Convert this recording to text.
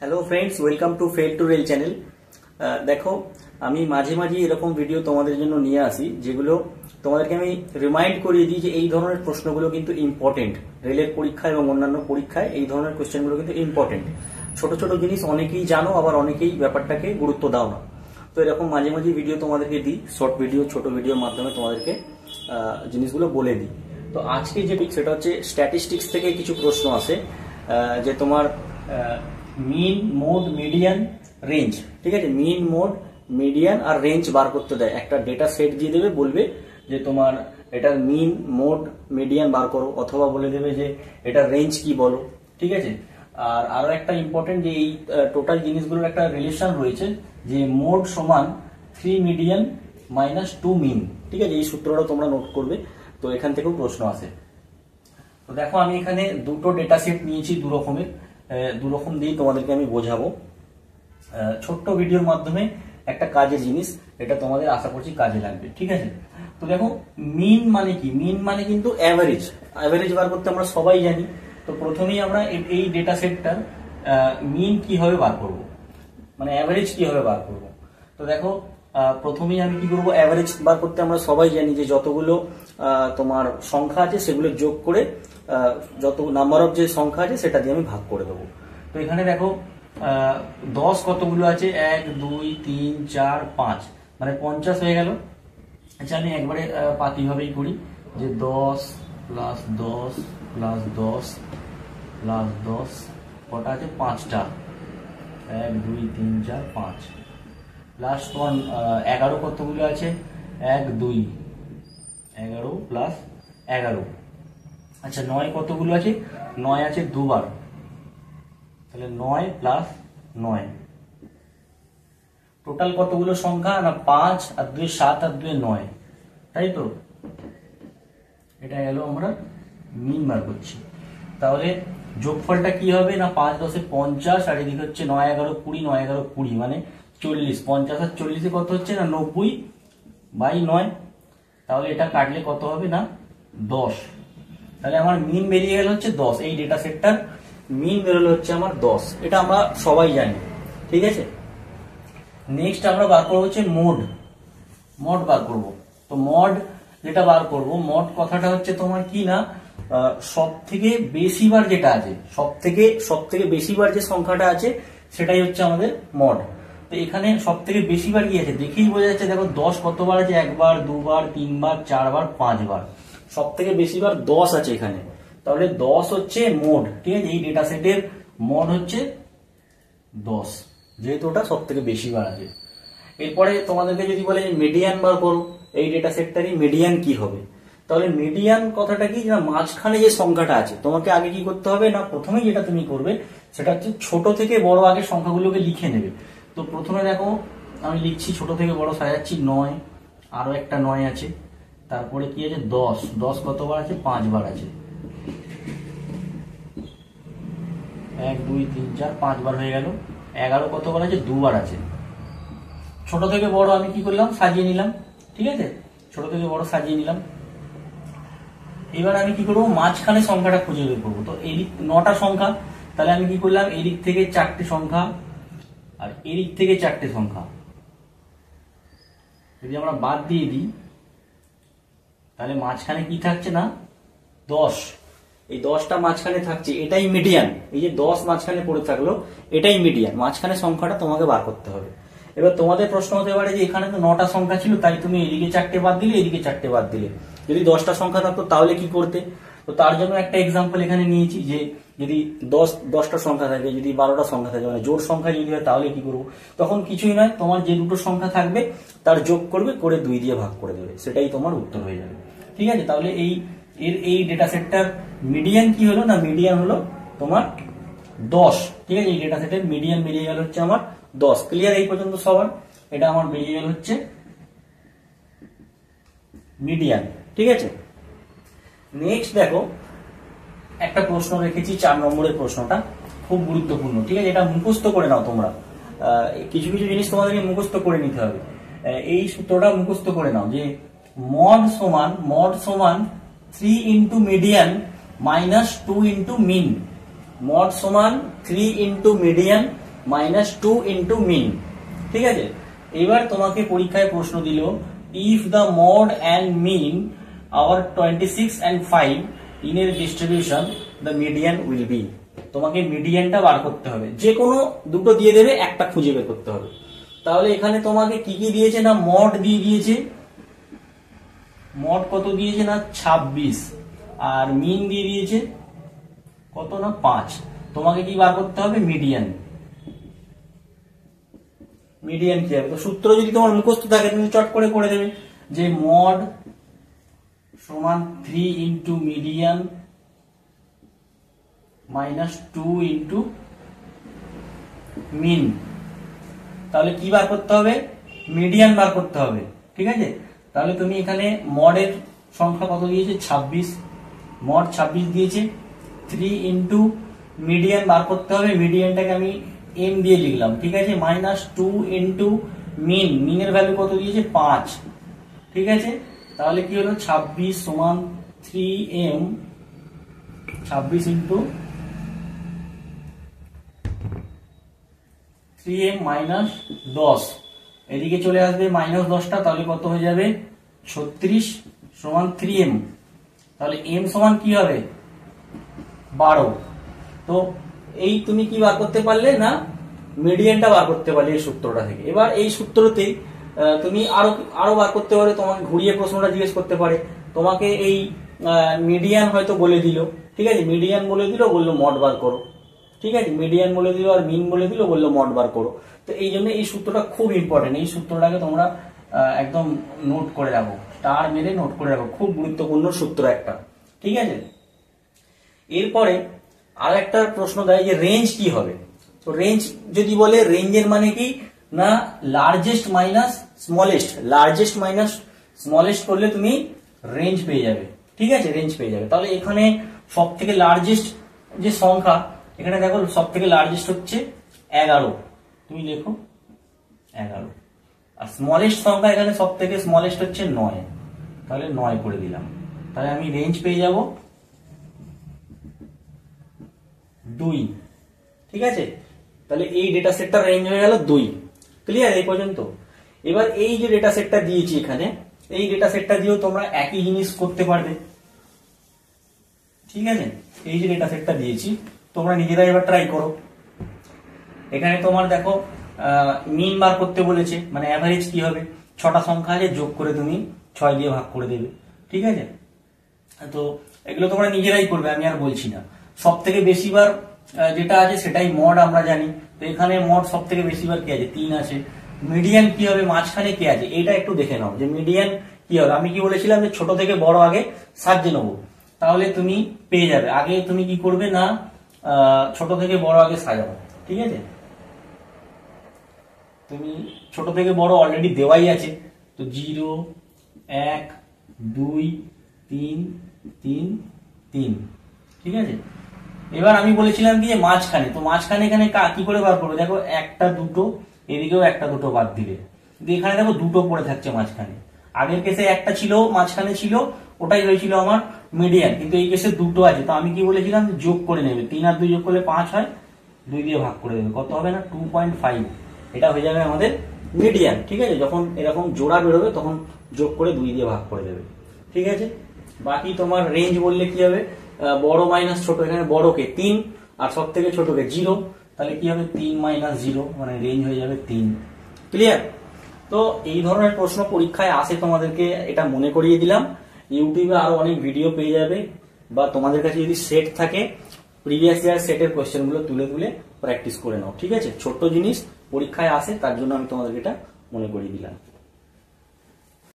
Hello friends, welcome to fail to rail channel. দেখো, আমি মাঝে মাঝে এরকম ভিডিও তোমাদের জন্য নিয়ে আসি যেগুলো তোমাদেরকে আমি রিমাইন্ড করিয়ে দিই যে এই ধরনের প্রশ্নগুলো কিন্তু ইম্পর্টেন্ট। রেলের পরীক্ষা এবং অন্যান্য পরীক্ষায় এই ধরনের কোশ্চেনগুলো কিন্তু ইম্পর্টেন্ট। ছোট ছোট জিনিস অনেকেই জানো, আবার অনেকেই ব্যাপারটাকে গুরুত্ব দাও না। তো এরকম মাঝে মাঝে ভিডিও তোমাদেরকে দিই, শর্ট ভিডিও, ছোট ভিডিওর মাধ্যমে তোমাদেরকে জিনিসগুলো বলে দিই। তো আজকে যে সেটা হচ্ছে স্ট্যাটিস্টিক্স থেকে কিছু প্রশ্ন আছে যে তোমার মিন, মোড, মিডিয়ান, রেঞ্জ। ঠিক আছে, মিন, মোড, মিডিয়ান আর রেঞ্জ বার করতে দেয়। একটা ডেটা সেট দিয়ে দেবে, বলবে যে তোমার এটার মিন, মোড, মিডিয়ান বার করো, অথবা বলে দেবে যে এটার রেঞ্জ কি বলো। ঠিক আছে, আর আরো একটা ইম্পর্টেন্ট যে এই টোটাল জিনিসগুলোর একটা রিলেশন রয়েছে যে মোড সমান 3 মিডিয়ান মাইনাস 2 মিন। ঠিক আছে, এই সূত্রটা তোমরা নোট করবে। তো এখান থেকেও প্রশ্ন আসে। তো দেখো, আমি এখানে দুটো ডেটা সেট নিয়েছি, দু রকম দিয়ে তোমাদেরকে আমি বোঝাবো ছোট্ট ভিডিওর মাধ্যমে। একটা কাজের জিনিস, এটা তোমাদের আশা করছি কাজে লাগবে। ঠিক আছে, তো দেখো মিন মানে কি? মিন মানে কিন্তু অ্যাভারেজ। অ্যাভারেজ বার করতে আমরা সবাই জানি। তো প্রথমেই আমরা এই ডেটা সেটটার মিন কিভাবে বার করব, মানে অ্যাভারেজ কিভাবে বার করব। তো দেখো, প্রথমেই আমি কি করব, অ্যাভারেজ বার করতে আমরা সবাই জানি যে যতগুলো তোমার সংখ্যা আছে সেগুলো যোগ করে যত নাম্বার অফ যে সংখ্যা আছে সেটা দিয়ে আমি ভাগ করে দেবো। তো এখানে দেখো 10 কতগুলো আছে, 1 2 3 4 5, মানে 50 হয়ে গেল। আচ্ছা, আমি একবারে পাতিভাবেই করি যে 10 প্লাস 10 প্লাস 10 প্লাস 10, কটা আছে? 5টা। 1 2 3 4 5 প্লাস তোমার 11 কতগুলো আছে? 1 2, 11 প্লাস 11। আচ্ছা, 9 কতগুলো আছে? 9 আছে দুবার, তাহলে 9 প্লাস 9। টোটাল কতগুলো সংখ্যা? না 5 আর 2 7 আর 2 9, তাই তো? এটা গেল আমরা মিন বার করছি। তাহলে যোগফলটা কি হবে? না 5 10 50, আর এদিকে হচ্ছে 9 11 20, 9 11 20 মানে 40। 50 আর 40 কত হচ্ছে? না 90/9। তাহলে এটা কাটলে কত হবে? না 10। তাহলে আমার মিন বেরিয়ে গেল হচ্ছে 10। এই ডেটা সেটটার মিন বেরোলো হচ্ছে আমার 10। এটা আমরা সবাই জানি। ঠিক আছে, নেক্সট আমরা বার করবো হচ্ছে মোড। মোড বার করব। তো মোড যেটা বার করব, মোড কথাটা হচ্ছে তোমার কি না, সব থেকে বেশিবার যেটা আছে, সব থেকে বেশিবার যে সংখ্যাটা আছে সেটাই হচ্ছে আমাদের মোড। তো এখানে সব থেকে বেশিবার কি আছে দেখেই বোঝা যাচ্ছে। দেখো 10 কতবার আছে? 1 বার, 2 বার, 3 বার, 4 বার, 5 বার। সব থেকে বেশিবার 10 আছে এখানে। তাহলে 10 হচ্ছে মোড। ঠিক আছে, এই ডেটা সেটের মোড হচ্ছে 10, যেহেতু ওটা সব থেকে বেশিবার আছে। এরপরে তোমাদেরকে যদি বলে মিডিয়ান বার করো, এই ডেটা সেটটারই মিডিয়ান কি হবে? তাহলে মিডিয়ান কথাটা কি, না মাঝখানে যে সংখ্যাটা আছে, তোমাকে আগে কি করতে হবে? না প্রথমে যেটা তুমি করবে সেটা হচ্ছে ছোট থেকে বড় আগে সংখ্যাগুলোকে লিখে নেবে। তো প্রথমে দেখো আমি লিখছি, ছোট থেকে বড় সাজাচ্ছি। 9, আরো একটা 9 আছে, তারপরে কি আছে? 10। 10 কতবার আছে? 5 বার আছে। 1 2 3 4 5 বার হয়ে গেল। 11 কতবার আছে? 2 বার আছে। ছোট থেকে বড় আমি কি করলাম? সাজিয়ে নিলাম। ঠিক আছে, ছোট থেকে বড় সাজিয়ে নিলাম। এবার আমি কি করবো? মাঝখানে সংখ্যাটা খুঁজে বের করবো। তো এদিক 9টা সংখ্যা, তাহলে আমি কি করলাম? এদিক থেকে 4টে সংখ্যা আর এদিক থেকে 4টে সংখ্যা যদি আমরা বাদ দিয়ে দিই, তাহলে মাঝখানে কি থাকছে? না 10। এই 10টা মাঝখানে থাকছে, এটাই মিডিয়ান। এই যে 10 মাঝখানে পড়ে থাকলো, এটাই মিডিয়ান। মাঝখানে সংখ্যাটা তোমাকে বার করতে হবে। এবার তোমাদের প্রশ্ন হতে পারে যে এখানে তো 9টা সংখ্যা ছিল, তাই তুমি এদিকে 4টে বাদ দিলে, এদিকে 4টে বাদ দিলে। যদি 10টা সংখ্যা থাকতো তাহলে কি করতে? তো তার জন্য একটা এক্সাম্পল এখানে নিয়েছি যে যদি 10টা সংখ্যা থাকে, যদি 12টা সংখ্যা থাকে, মানে জোড় সংখ্যা যদি হয়, তাহলে কি করবো? তখন কিছুই নয়, তোমার যে দুটো সংখ্যা থাকবে তার যোগ করবে, করে 2 দিয়ে ভাগ করে দেবে, সেটাই তোমার উত্তর হয়ে যাবে। ঠিক আছে, তাহলে এই ডেটা সেটটার মিডিয়ান কি হলো? না মিডিয়ান হলো তোমার 10। ঠিক আছে, এই ডেটা সেটের মিডিয়ান বেরিয়ে গেল হচ্ছে আমার 10। ক্লিয়ার এই পর্যন্ত সবার? এটা আমার বেরিয়ে গেল হচ্ছে মিডিয়ান। ঠিক আছে, নেক্সট দেখো একটা প্রশ্ন রেখেছি, 4 নম্বরের প্রশ্নটা খুব গুরুত্বপূর্ণ। ঠিক আছে, এটা মুখস্থ করে নাও তোমরা। কিছু কিছু জিনিস তোমাদেরকে মুখস্থ করে নিতে হবে। এই সূত্রটা মুখস্থ করে নাও যে মড সমান 3 into median minus 2 into mean. Mode সমান 3 into median minus 2 into mean. ঠিক আছে, এবার তোমাকে পরীক্ষায় প্রশ্ন দিল if the mode and mean are 26 and 5 in এর distribution the median will be. তোমাকে মিডিয়ানটা বার করতে হবে, যে কোনো দুটো দিয়ে দেবে, একটা খুঁজে বের করতে হবে। তাহলে এখানে তোমাকে কি কি দিয়েছে না, মড দিয়ে দিয়েছে, মড কত দিয়েছে না 26, আর মিন দিয়ে দিয়েছে কত না 5। তোমাকে কি বার করতে হবে, মিডিয়ান। মিডিয়ান কি হবে, তো সূত্র যদি তোমার মুখস্থ থাকে তুমি চট করে করে দেবে যে মড সমান 3 into median minus 2 into mean. তাহলে কি বার করতে হবে, মিডিয়ান বার করতে হবে। ঠিক আছে, তাহলে তুমি এখানে মডের সংখ্যা কত দিয়েছে 26, মড 26 দিয়েছে, 3 ইন্টু মিডিয়ান বার করতে হবে, মিডিয়ানটাকে আমি এম দিয়ে লিখলাম। ঠিক আছে, মাইনাস 2 ইন্টু মিন, মিনের ভ্যালু কত দিয়েছে 5। ঠিক আছে, তাহলে কি হলো 26 সমান 3m, 26 ইন্টু 3m মাইনাস 10, এদিকে চলে আসবে মাইনাস 10টা, তাহলে কত হয়ে যাবে 36 সমান 3m। তাহলে m সমান কি হবে 12। তো এই তুমি কি বার করতে পারলে না, মিডিয়ানটা বার করতে পারলে এই সূত্রটা থেকে। এবার এই সূত্রতে তুমি আরো বার করতে পারো, তোমাকে ঘুরিয়ে প্রশ্নটা জিজ্ঞেস করতে পারে, তোমাকে এই মিডিয়ান হয়তো বলে দিল। ঠিক আছে, মিডিয়ান বলে দিল, বললো মড বার করো। ঠিক আছে, মিডিয়ান বলে দিল আর মিন বলে দিল, বললো মড বার করো। তো এই জন্য এই সূত্রটা খুব ইম্পর্টেন্ট, এই সূত্রটাকে তোমরা একদম নোট করে রাখো, স্টার মেরে নোট করে রাখো, খুব গুরুত্বপূর্ণ সূত্র একটা। ঠিক আছে, এরপরে আর একটা প্রশ্ন দেয় যে রেঞ্জ কি হবে। তো রেঞ্জ যদি বলে, রেঞ্জের মানে কি না largest minus smallest, largest minus smallest করলে তুমি রেঞ্জ পেয়ে যাবে। ঠিক আছে, রেঞ্জ পেয়ে যাবে। তাহলে এখানে সব থেকে লার্জেস্ট যে সংখ্যা, এখানে দেখো সব থেকে লার্জেস্ট হচ্ছে 11, তুমি লেখো 11, আর স্মলেস্ট সংখ্যা এখানে সব থেকে স্মলেস্ট হচ্ছে 9, তাহলে 9 করে দিলাম। তাহলে আমি রেঞ্জ পেয়ে যাব 2। ঠিক আছে, তাহলে এই ডেটা সেটটা রেঞ্জ হয়ে গেল 2। ক্লিয়ার এই পর্যন্ত? এবার এই যে ডেটা সেটটা দিয়েছি এখানে, এই ডেটা সেটটা দিয়েও তোমরা একই জিনিস করতে পারবে। ঠিক আছে, এই যে ডেটা সেটটা দিয়েছি তোমরা নিজেরা এবার ট্রাই করো। এখানে তোমার দেখো মিন বার করতে বলেছে, মানে অ্যাভারেজ কি হবে, 6টা সংখ্যা আছে, যোগ করে তুমি 6 দিয়ে ভাগ করে দেবে। ঠিক আছে, তো এগুলো তোমরা নিজেরাই করবে, আমি আর বলছি না। সব থেকে বেশিবার যেটা আছে সেটাই মড আমরা জানি। তো এখানে মড সব থেকে বেশিবার কি আছে, 3 আছে। মিডিয়ান কি হবে, মাঝখানে কি আছে, এটা একটু দেখে নাও যে মিডিয়ান কি হবে। আমি কি বলেছিলাম যে ছোট থেকে বড় আগে সাজিয়ে নেবো, তাহলে তুমি পেয়ে যাবে। আগে তুমি কি করবে না, ছোট থেকে বড় আগে সাজাবো। ঠিক আছে, তুমি ছোট থেকে বড় অলরেডি দেওয়াই আছে, তো 0 1 2 3 3 3। ঠিক আছে, এবার আমি বলেছিলাম কি যে মাঝখানে, তো মাঝখানে এখানে কি করে বার করবো, দেখো 1টা 2টো, এদিকেও 1টা 2টো বাদ দিলে, এখানে দেখো 2টো পড়ে থাকছে মাঝখানে। আগের কেসে 1টা ছিল মাঝখানে ছিল, ওটাই হয়েছিল আমার মিডিয়ান, কিন্তু এই কেসে 2টো আছে। তো আমি কি বলেছিলাম, যোগ করে নেবে, 3 আর 2 যোগ করলে 5 হয়, 2 দিয়ে ভাগ করে দেবে, কত হবে না 2.5। এটা হয়ে যাবে আমাদের মিডিয়ান। ঠিক আছে, যখন এরকম জোড়া বেরোবে তখন যোগ করে 2 দিয়ে ভাগ করে দেবে। ঠিক আছে, বাকি তোমার রেঞ্জ বললে কি হবে, বড় মাইনাস ছোট, এখানে বড়কে 3 আর সব থেকে ছোটকে 0, তাহলে কি হবে 3 মাইনাস 0, মানে রেঞ্জ হয়ে যাবে 3। ক্লিয়ার? তো এই ধরনের প্রশ্ন পরীক্ষায় আসে, তোমাদেরকে এটা মনে করিয়ে দিলাম। ইউটিউবে আরো অনেক ভিডিও পেয়ে যাবে, বা তোমাদের কাছে যদি সেট থাকে প্রিভিয়াস ইয়ার সেটের কোয়েশ্চেন গুলো তুলে তুলে প্র্যাকটিস করে নাও। ঠিক আছে, ছোট্ট জিনিস পরীক্ষায় আসে, তার জন্য আমি তোমাদেরকে এটা মনে করিয়ে দিলাম।